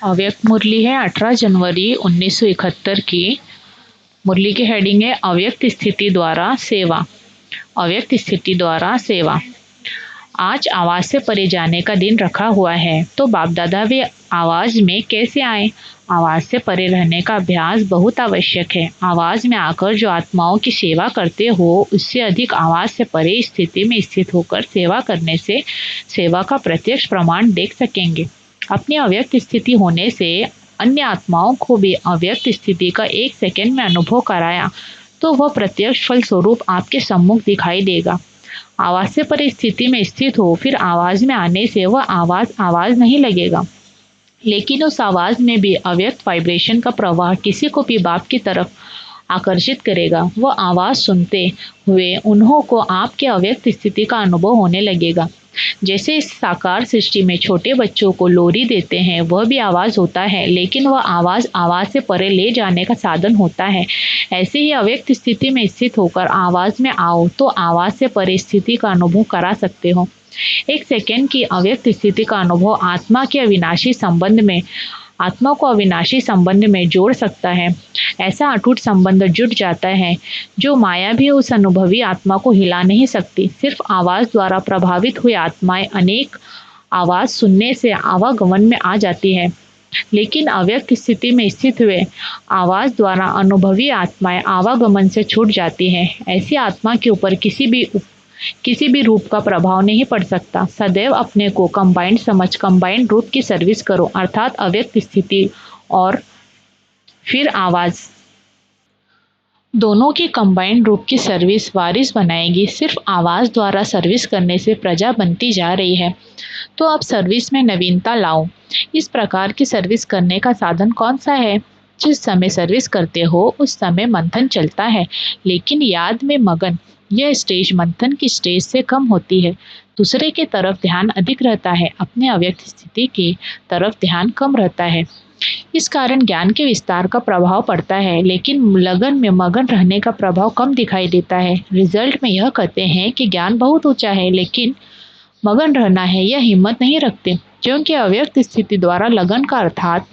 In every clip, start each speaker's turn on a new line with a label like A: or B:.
A: अव्यक्त मुरली है 18 जनवरी 1971 की। मुरली की हेडिंग है अव्यक्त स्थिति द्वारा सेवा। अव्यक्त स्थिति द्वारा सेवा। आज आवाज से परे जाने का दिन रखा हुआ है, तो बाप दादा भी आवाज में कैसे आए? आवाज से परे रहने का अभ्यास बहुत आवश्यक है। आवाज में आकर जो आत्माओं की सेवा करते हो, उससे अधिक आवाज से परे स्थिति में स्थित होकर सेवा करने से सेवा का प्रत्यक्ष प्रमाण देख सकेंगे। अपनी अव्यक्त स्थिति होने से अन्य आत्माओं को भी अव्यक्त स्थिति का 1 सेकंड में अनुभव कराया, तो वह प्रत्यक्ष फल स्वरूप आपके सम्मुख दिखाई देगा। आवाज से परे स्थिति में स्थित हो, फिर आवाज में आने से वह आवाज नहीं लगेगा, लेकिन उस आवाज में भी अव्यक्त वाइब्रेशन का प्रवाह किसी को भी बाप की तरफ आकर्षित करेगा। वह आवाज सुनते हुए उन्हों को आपके अव्यक्त स्थिति का अनुभव होने लगेगा। जैसे इस साकार सृष्टि में छोटे बच्चों को लोरी देते हैं, वह भी आवाज होता है, लेकिन वह आवाज से परे ले जाने का साधन होता है। ऐसे ही अव्यक्त स्थिति में स्थित होकर आवाज में आओ, तो आवाज से परे स्थिति का अनुभव करा सकते हो। 1 सेकंड की अव्यक्त स्थिति का अनुभव आत्मा को अविनाशी संबंध में जोड़ सकता है। ऐसा अटूट संबंध जुट जाता है जो माया भी उस अनुभवी आत्मा को हिला नहीं सकती। सिर्फ आवाज द्वारा प्रभावित हुई आत्माएं अनेक आवाज सुनने से आवागमन में आ जाती है, लेकिन अव्यक्त स्थिति में स्थित हुए आवाज द्वारा अनुभवी आत्माएं आवागमन से छूट जाती हैं। ऐसी आत्मा के ऊपर किसी भी रूप का प्रभाव नहीं पड़ सकता। सदैव अपने को कंबाइंड समझ कंबाइंड रूप की सर्विस करो, अर्थात अव्यक्त स्थिति और फिर आवाज, दोनों की कंबाइंड रूप की सर्विस वारिस बनाएगी। सिर्फ आवाज द्वारा सर्विस करने से प्रजा बनती जा रही है, तो अब सर्विस में नवीनता लाओ। इस प्रकार की सर्विस करने का साधन कौन सा है? जिस समय सर्विस करते हो उस समय मंथन चलता है, लेकिन याद में मगन यह स्टेज मंथन की स्टेज से कम होती है। दूसरे के तरफ ध्यान अधिक रहता है, अपने अव्यक्त स्थिति की तरफ ध्यान कम रहता है। इस कारण ज्ञान के विस्तार का प्रभाव पड़ता है, लेकिन लगन में मगन रहने का प्रभाव कम दिखाई देता है। रिजल्ट में यह कहते हैं कि ज्ञान बहुत ऊंचा है, लेकिन मगन रहना है यह हिम्मत नहीं रखते, क्योंकि अव्यक्त स्थिति द्वारा लगन का अर्थात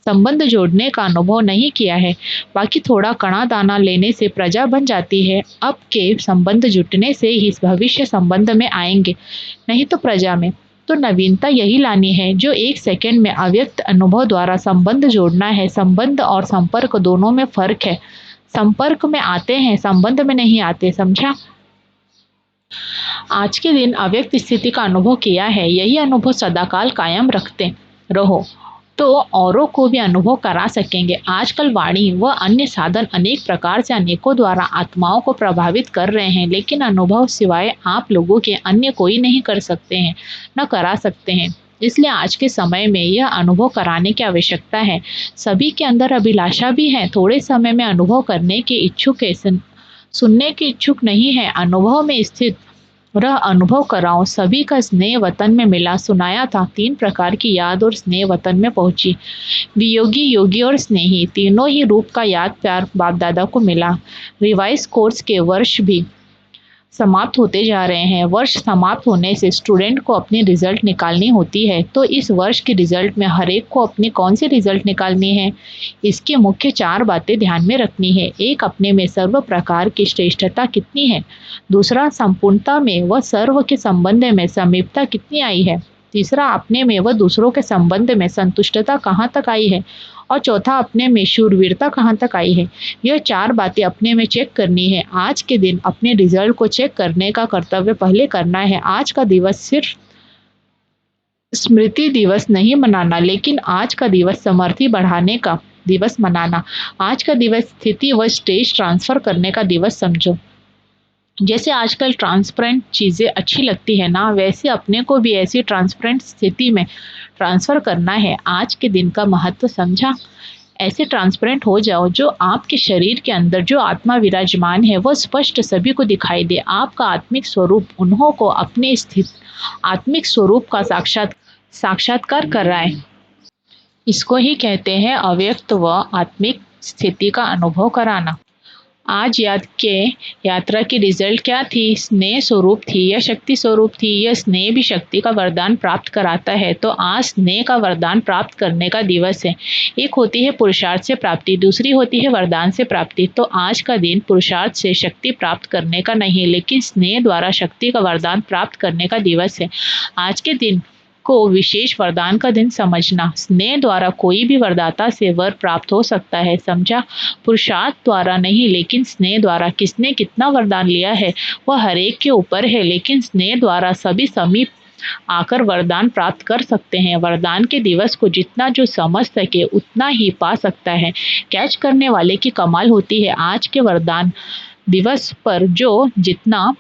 A: संबंध जोड़ने का अनुभव नहीं किया है। बाकी थोड़ा कणा दाना लेने से प्रजा बन जाती है। अब के संबंध जुटने से ही भविष्य संबंध में आएंगे, नहीं तो प्रजा में। तो नवीनता यही लानी है जो 1 सेकंड में अव्यक्त अनुभव द्वारा संबंध जोड़ना है। संबंध और संपर्क दोनों में फर्क है। संपर्क में आते हैं, संबंध में नहीं आते, समझा? आज के दिन अव्यक्त स्थिति का अनुभव किया है, यही अनुभव सदाकाल कायम रखते रहो, तो औरों को भी अनुभव करा सकेंगे। आजकल वाणी व अन्य साधन अनेक प्रकार से अनेकों द्वारा आत्माओं को प्रभावित कर रहे हैं, लेकिन अनुभव सिवाय आप लोगों के अन्य कोई नहीं कर सकते हैं, न करा सकते हैं। इसलिए आज के समय में यह अनुभव कराने की आवश्यकता है। सभी के अंदर अभिलाषा भी है, थोड़े समय में अनुभव करने के इच्छुक है, सुनने के इच्छुक नहीं है। अनुभव में स्थित रह अनुभव कराओ। सभी का स्नेह वतन में मिला। सुनाया था 3 प्रकार की याद और स्नेह वतन में पहुंची। वियोगी, योगी और स्नेही, तीनों ही रूप का याद प्यार बाप दादा को मिला। रिवाइज कोर्स के वर्ष भी समाप्त होते जा रहे हैं। वर्ष समाप्त होने से स्टूडेंट को अपनी रिजल्ट निकालनी होती है, तो इस वर्ष के रिजल्ट में हर एक को अपनी कौन सी रिजल्ट निकालनी है, इसकी मुख्य 4 बातें ध्यान में रखनी है। एक, अपने में सर्व प्रकार की श्रेष्ठता कितनी है। दूसरा, संपूर्णता में व सर्व के संबंध में समीपता कितनी आई है। तीसरा, अपने में व दूसरों के संबंध में संतुष्टता कहाँ तक आई है। और चौथा, अपने में शूरवीरता कहाँ तक आई है। यह 4 बातें अपने में चेक करनी है। आज के दिन अपने रिजल्ट को चेक करने का कर्तव्य पहले करना है। आज का दिवस सिर्फ स्मृति दिवस नहीं मनाना, लेकिन आज का दिवस समर्थी बढ़ाने का दिवस मनाना। आज का दिवस स्थिति व स्टेज ट्रांसफर करने का दिवस समझो। जैसे आजकल ट्रांसपेरेंट चीज़ें अच्छी लगती है ना, वैसे अपने को भी ऐसी ट्रांसपेरेंट स्थिति में ट्रांसफ़र करना है। आज के दिन का महत्व समझा। ऐसे ट्रांसपेरेंट हो जाओ जो आपके शरीर के अंदर जो आत्मा विराजमान है वह स्पष्ट सभी को दिखाई दे। आपका आत्मिक स्वरूप उन्हों को अपने स्थित आत्मिक स्वरूप का साक्षात्कार कराए। इसको ही कहते हैं अव्यक्त व आत्मिक स्थिति का अनुभव कराना। आज याद के यात्रा की रिजल्ट क्या थी? स्नेह स्वरूप थी या शक्ति स्वरूप थी? यह स्नेह भी शक्ति का वरदान प्राप्त कराता है, तो आज स्नेह का वरदान प्राप्त करने का दिवस है। एक होती है पुरुषार्थ से प्राप्ति, दूसरी होती है वरदान से प्राप्ति। तो आज का दिन पुरुषार्थ से शक्ति प्राप्त करने का नहीं, लेकिन स्नेह द्वारा शक्ति का वरदान प्राप्त करने का दिवस है। आज के दिन को विशेष वरदान का दिन समझना। स्नेह द्वारा कोई भी वरदाता से वर प्राप्त हो सकता है, समझा? पुरुषार्थ द्वारा नहीं, लेकिन स्नेह द्वारा। किसने कितना वरदान लिया है वह हर एक के ऊपर है, लेकिन स्नेह द्वारा सभी समीप आकर वरदान प्राप्त कर सकते हैं। वरदान के दिवस को जितना जो समझ सके उतना ही पा सकता है। कैच करने वाले की कमाल होती है। आज के वरदान दिवस पर जो जितना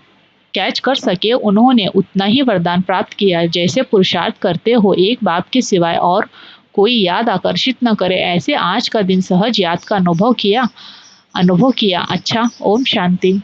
A: कैच कर सके उन्होंने उतना ही वरदान प्राप्त किया। जैसे पुरुषार्थ करते हो एक बाप के सिवाय और कोई याद आकर्षित न करे, ऐसे आज का दिन सहज याद का अनुभव किया। अच्छा, ओम शांति।